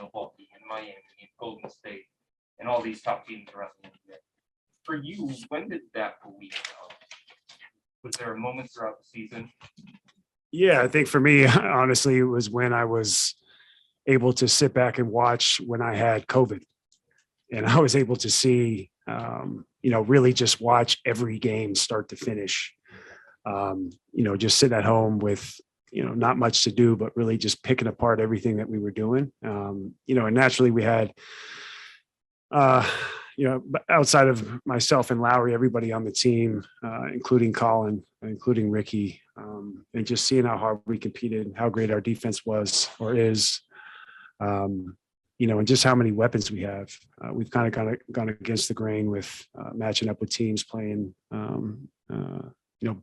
Milwaukee and Miami and Golden State and all these top teams around the NBA. For you, when did that belief come? Was there a moment throughout the season? Yeah, I think for me, honestly, it was when I was able to sit back and watch when I had COVID, and I was able to see, really just watch every game start to finish. Just sit at home with, not much to do, but really just picking apart everything that we were doing. And naturally we had, outside of myself and Lowry, everybody on the team, including Colin, including Ricky, and just seeing how hard we competed, how great our defense was or is, and just how many weapons we have. We've kind of gone against the grain with matching up with teams playing,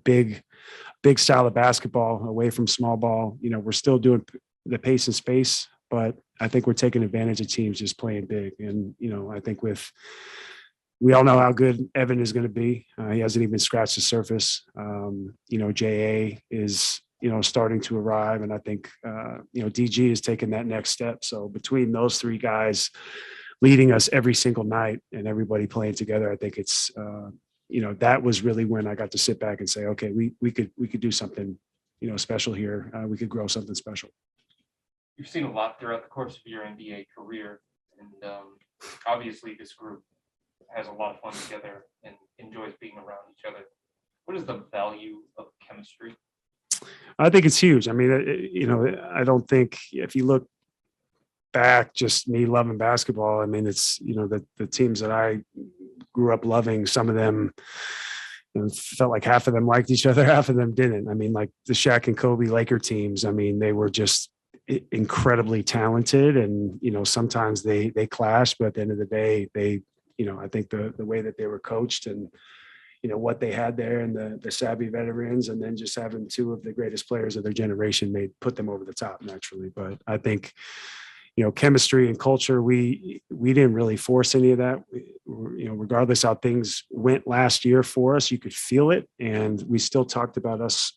big style of basketball away from small ball. We're still doing the pace and space, but I think we're taking advantage of teams just playing big. And, I think we all know how good Evan is going to be. He hasn't even scratched the surface. JA is, starting to arrive. And I think, DG is taking that next step. So between those three guys leading us every single night and everybody playing together, I think it's, that was really when I got to sit back and say, okay, we could do something, special here. We could grow something special. You've seen a lot throughout the course of your NBA career, and obviously this group has a lot of fun together and enjoys being around each other. What is the value of chemistry? I think it's huge. I mean, I don't think if you look back, just me loving basketball, I mean, it's, the teams that I grew up loving, some of them felt like half of them liked each other, half of them didn't. I mean, like the Shaq and Kobe Laker teams, I mean, they were just incredibly talented, and sometimes they clashed, but at the end of the day, they I think the way that they were coached and what they had there, and the savvy veterans, and then just having two of the greatest players of their generation put them over the top naturally. But I think chemistry and culture, we didn't really force any of that. Regardless how things went last year for us, you could feel it, and we still talked about us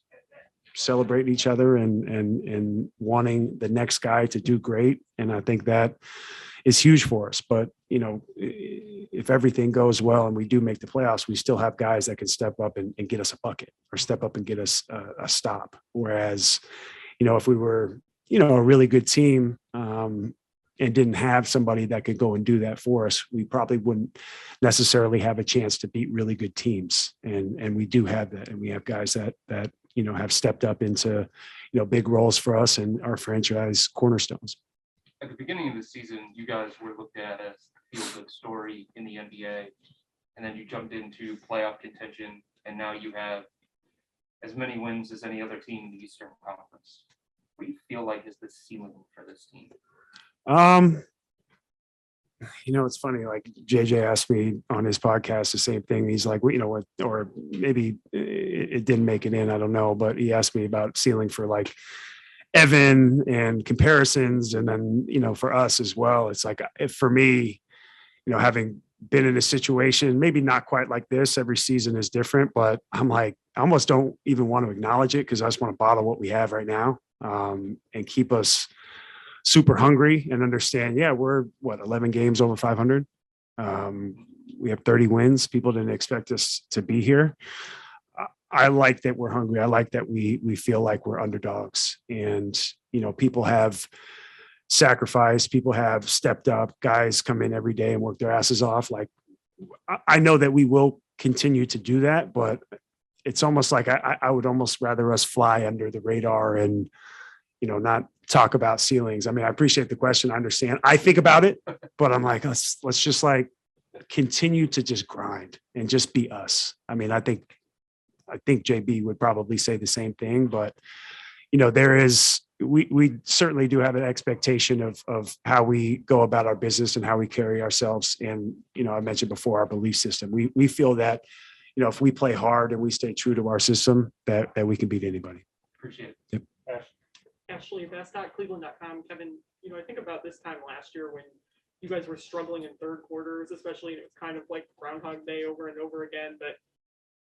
celebrating each other and wanting the next guy to do great. And I think that is huge for us. But, if everything goes well and we do make the playoffs, we still have guys that can step up and get us a bucket or step up and get us a stop. Whereas, if we were, a really good team and didn't have somebody that could go and do that for us, we probably wouldn't necessarily have a chance to beat really good teams. And we do have that. And we have guys that have stepped up into, big roles for us and our franchise cornerstones. At the beginning of the season, you guys were looked at as the feel-good story in the NBA, and then you jumped into playoff contention, and now you have as many wins as any other team in the Eastern Conference. What do you feel like is the ceiling for this team? It's funny, like JJ asked me on his podcast the same thing. He's like, well, or maybe it didn't make it in, I don't know, but he asked me about ceiling for like Evan and comparisons. And then, for us as well, it's like, for me, having been in a situation, maybe not quite like this, every season is different, but I'm like, I almost don't even want to acknowledge it because I just want to bottle what we have right now, and keep us super hungry and understand, we're 11 games over 500. We have 30 wins. People didn't expect us to be here. I like that we're hungry. I like that we feel like we're underdogs, and, people have sacrificed, people have stepped up, guys come in every day and work their asses off. Like, I know that we will continue to do that, but it's almost like I would almost rather us fly under the radar and, not talk about ceilings. I mean, I appreciate the question. I understand. I think about it, but I'm like, let's just like continue to just grind and just be us. I mean, I think JB would probably say the same thing, but we certainly do have an expectation of how we go about our business and how we carry ourselves. And, I mentioned before our belief system. We feel that, if we play hard and we stay true to our system, that we can beat anybody. Appreciate it. Yep. Ashley, Cleveland.com. Kevin, I think about this time last year when you guys were struggling in third quarters, especially, and it was kind of like Groundhog Day over and over again, but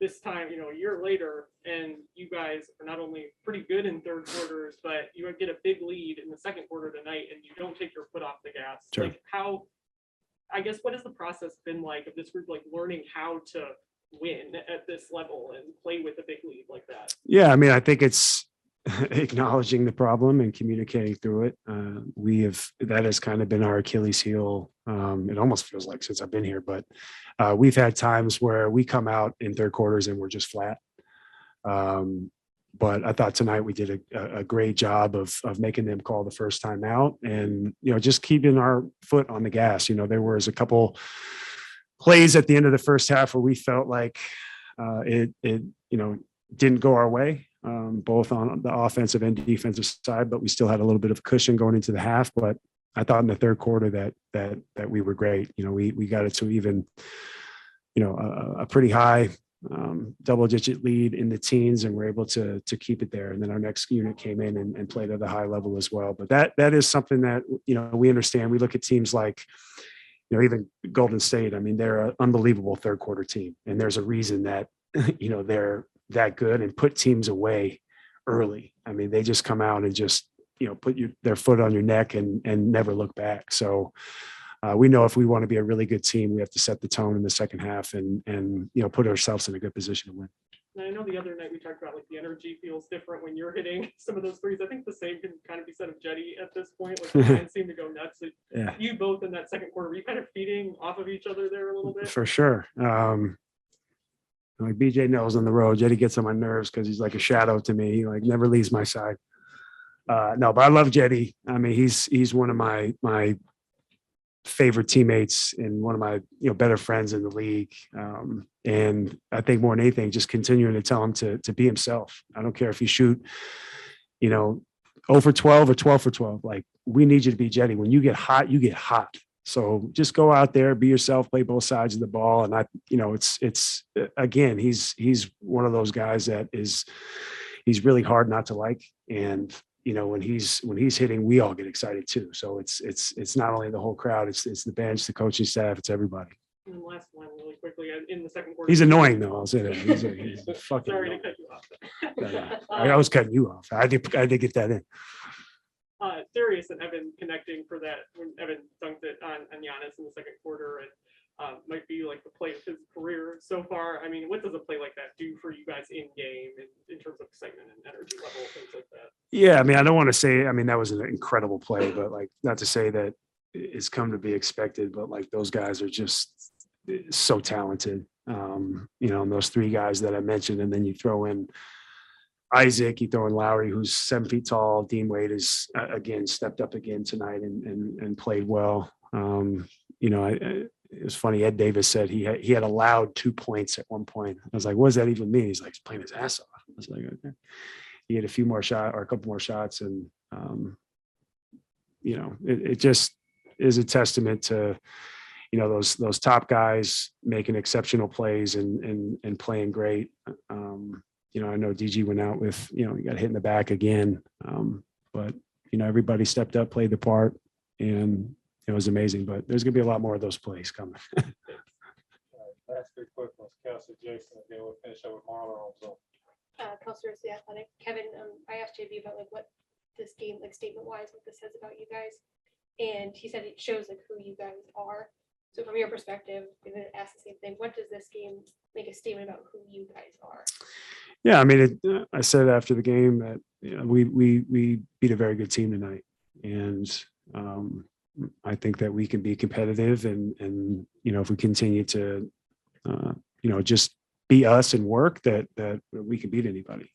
this time, a year later, and you guys are not only pretty good in third quarters, but you get a big lead in the second quarter tonight, and you don't take your foot off the gas. Sure. Like I guess, what has the process been like of this group, like learning how to win at this level and play with a big lead like that? Yeah, I mean, I think it's acknowledging the problem and communicating through it. That has kind of been our Achilles heel. It almost feels like since I've been here, but we've had times where we come out in third quarters and we're just flat. But I thought tonight we did a great job of making them call the first time out and, just keeping our foot on the gas. There was a couple plays at the end of the first half where we felt like it didn't go our way, both on the offensive and defensive side, but we still had a little bit of cushion going into the half. But I thought in the third quarter that we were great. We got it to even, a pretty high double-digit lead in the teens, and we're able to keep it there. And then our next unit came in and played at a high level as well. But that is something that we understand. We look at teams like even Golden State. I mean, they're an unbelievable third quarter team, and there's a reason that they're that good and put teams away early. I mean, they just come out and just put their foot on your neck and never look back. So we know if we want to be a really good team, we have to set the tone in the second half and put ourselves in a good position to win. And I know the other night we talked about like the energy feels different when you're hitting some of those threes. I think the same can kind of be said of Jetty at this point. Like the lines seem to go nuts. Yeah. You both in that second quarter, were you kind of feeding off of each other there a little bit? For sure. Like BJ knows on the road, Jetty gets on my nerves because he's like a shadow to me. He like never leaves my side. No, but I love Jetty. I mean, he's one of my favorite teammates and one of my better friends in the league. And I think more than anything, just continuing to tell him to be himself. I don't care if you shoot 0 for 12 or 12 for 12. Like, we need you to be Jetty. When you get hot, you get hot. So just go out there, be yourself, play both sides of the ball. And it's again, he's one of those guys that he's really hard not to like. And when he's hitting, we all get excited too. So it's not only the whole crowd, it's the bench, the coaching staff, it's everybody. And then last one really quickly in the second quarter. He's annoying though. I'll say that. He's fucking Sorry annoying. to cut you off. I was cutting you off. I did get that in. Darius and Evan connecting for that when Evan dunked it on Giannis in the second quarter, and might be like the play of his career so far. I mean, what does a play like that do for you guys in game in terms of excitement and energy level, things like that? Yeah, I mean, I don't want to say, that was an incredible play, but like, not to say that it's come to be expected, but like those guys are just so talented. And those three guys that I mentioned, and then you throw in Isaac, you throw in Lowry, who's 7 feet tall. Dean Wade is again stepped up again tonight and played well. It was funny. Ed Davis said he had allowed 2 points at one point. I was like, what does that even mean? He's like, he's playing his ass off. I was like, okay. He had a couple more shots, and it just is a testament to those top guys making exceptional plays and playing great. I know DG went out with, he got hit in the back again. But, everybody stepped up, played the part, and it was amazing. But there's going to be a lot more of those plays coming. All right, last three quick ones. Kelsey, Jason, and then we'll finish up with Marlon on zone. Counselors, the Athletic. Kevin, I asked JB about like what this game, like statement wise, what this says about you guys. And he said it shows like who you guys are. So from your perspective, I'm going to ask the same thing. What does this game make a statement about who you guys are? Yeah, I mean, I said after the game that we beat a very good team tonight, and I think that we can be competitive, and if we continue to just be us and work, that we can beat anybody.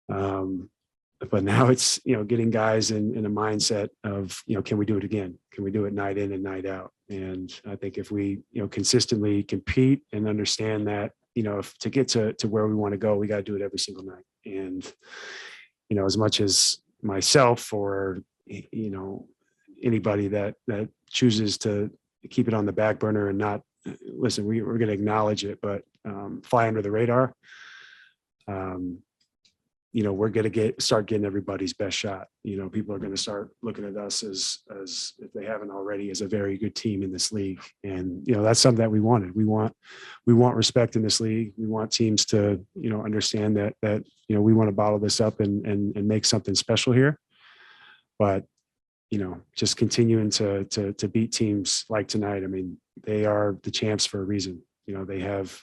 But now it's getting guys in a mindset of can we do it again? Can we do it night in and night out? And I think if we consistently compete and understand that if to get to where we want to go, we got to do it every single night. And as much as myself or anybody that chooses to keep it on the back burner and not listen, we're going to acknowledge it, but fly under the radar. we're going to start getting everybody's best shot. People are going to start looking at us as if they haven't already, as a very good team in this league. And, that's something that we wanted. We want respect in this league. We want teams to, understand that, we want to bottle this up and make something special here. But, just continuing to beat teams like tonight. I mean, they are the champs for a reason. They have,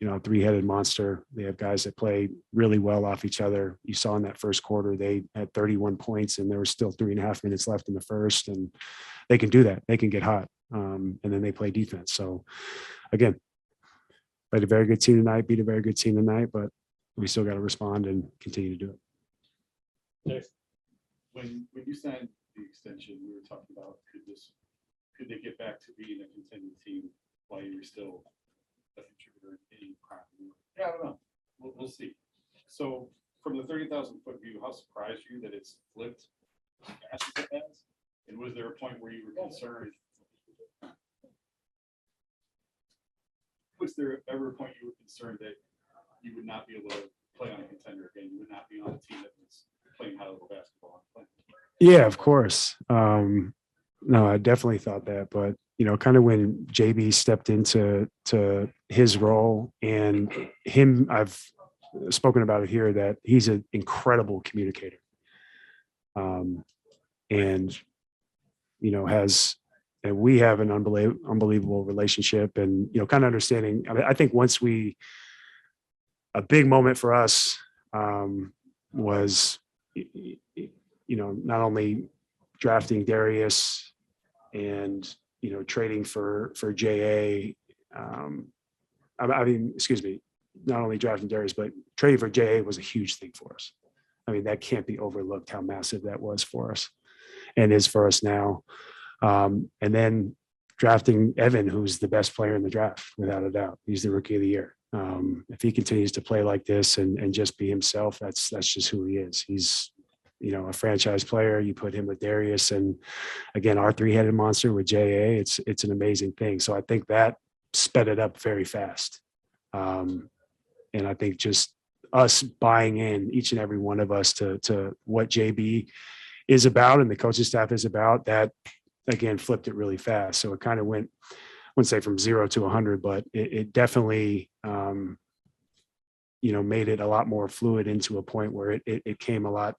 a three-headed monster. They have guys that play really well off each other. You saw in that first quarter, they had 31 points and there was still 3.5 minutes left in the first, and they can do that. They can get hot. And then they play defense. So again, played a very good team tonight, beat a very good team tonight, but we still got to respond and continue to do it. Jason, When you signed the extension, we were talking about could they get back to being a contending team while you were still a contributor in crime? Yeah, I don't know. We'll see. So from the 30,000 foot view, how surprised you that it's flipped as fast as it has? And was there a point where you were concerned? Was there ever a point you were concerned that you would not be able to play on a contender again? You would not be on a team that was playing high level basketball? Yeah, of course. No, I definitely thought that, but kind of when JB stepped into his role, and him, I've spoken about it here, that he's an incredible communicator. And we have an unbelievable relationship, and kind of understanding. I think once a big moment for us was not only drafting Darius and trading for JA. Excuse me, not only drafting Darius, but trading for JA was a huge thing for us. I mean, that can't be overlooked how massive that was for us and is for us now. And then drafting Evan, who's the best player in the draft, without a doubt. He's the rookie of the year. If he continues to play like this and just be himself, that's just who he is. He's a franchise player. You put him with Darius, and again, our three-headed monster with JA, it's an amazing thing. So I think that sped it up very fast. And I think just us buying in, each and every one of us, to what JB is about and the coaching staff is about, that again flipped it really fast. So it kind of went, I wouldn't say from 0 to 100, but it definitely made it a lot more fluid, into a point where it came a lot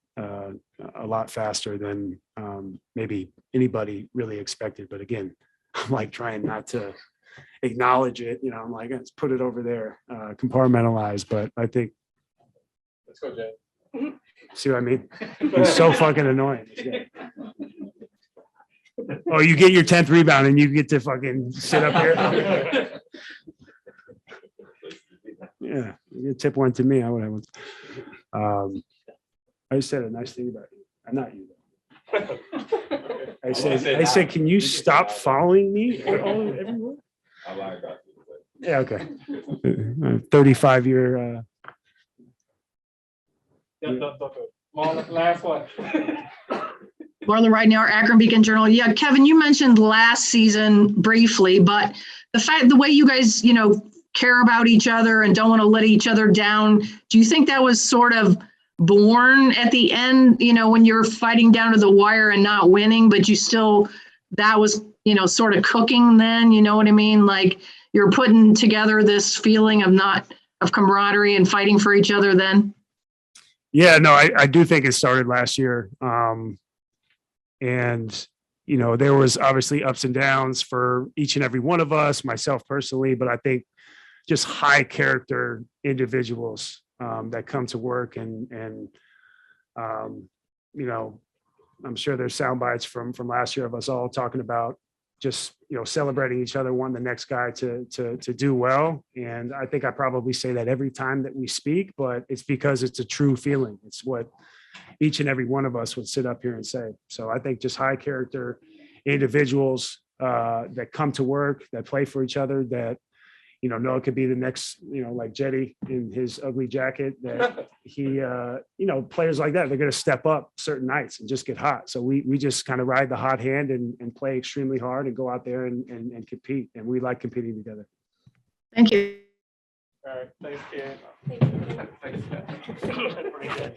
faster than maybe anybody really expected. But again, I'm like trying not to acknowledge it. I'm like, let's put it over there, compartmentalize. But I think, let's go, Jay. see what I mean? It's so fucking annoying. Oh, you get your 10th rebound and you get to fucking sit up here. Yeah, you tip one to me. I would have. I just said a nice thing about you. Not you. I said, can you stop following me everywhere? Yeah, okay. 35-year. Last one. Marla Ridenour, Akron Beacon Journal. Yeah, Kevin, you mentioned last season briefly, but the way you guys, care about each other and don't want to let each other down, do you think that was sort of born at the end, when you're fighting down to the wire and not winning, but that was, sort of cooking then, you know what I mean? Like, you're putting together this feeling of camaraderie and fighting for each other then? Yeah, no, I do think it started last year. And, there was obviously ups and downs for each and every one of us, myself personally, but I think just high character individuals that come to work and I'm sure there's sound bites from last year of us all talking about just, celebrating each other, wanting the next guy to do well. And I think I probably say that every time that we speak, but it's because it's a true feeling. It's what each and every one of us would sit up here and say. So I think just high character individuals that come to work, that play for each other, that, know it could be the next, like Jetty in his ugly jacket, that he, players like that, they're going to step up certain nights and just get hot. So we just kind of ride the hot hand and play extremely hard and go out there and compete. And we like competing together. Thank you. All right, thanks, Ken. Thank you. Pretty good.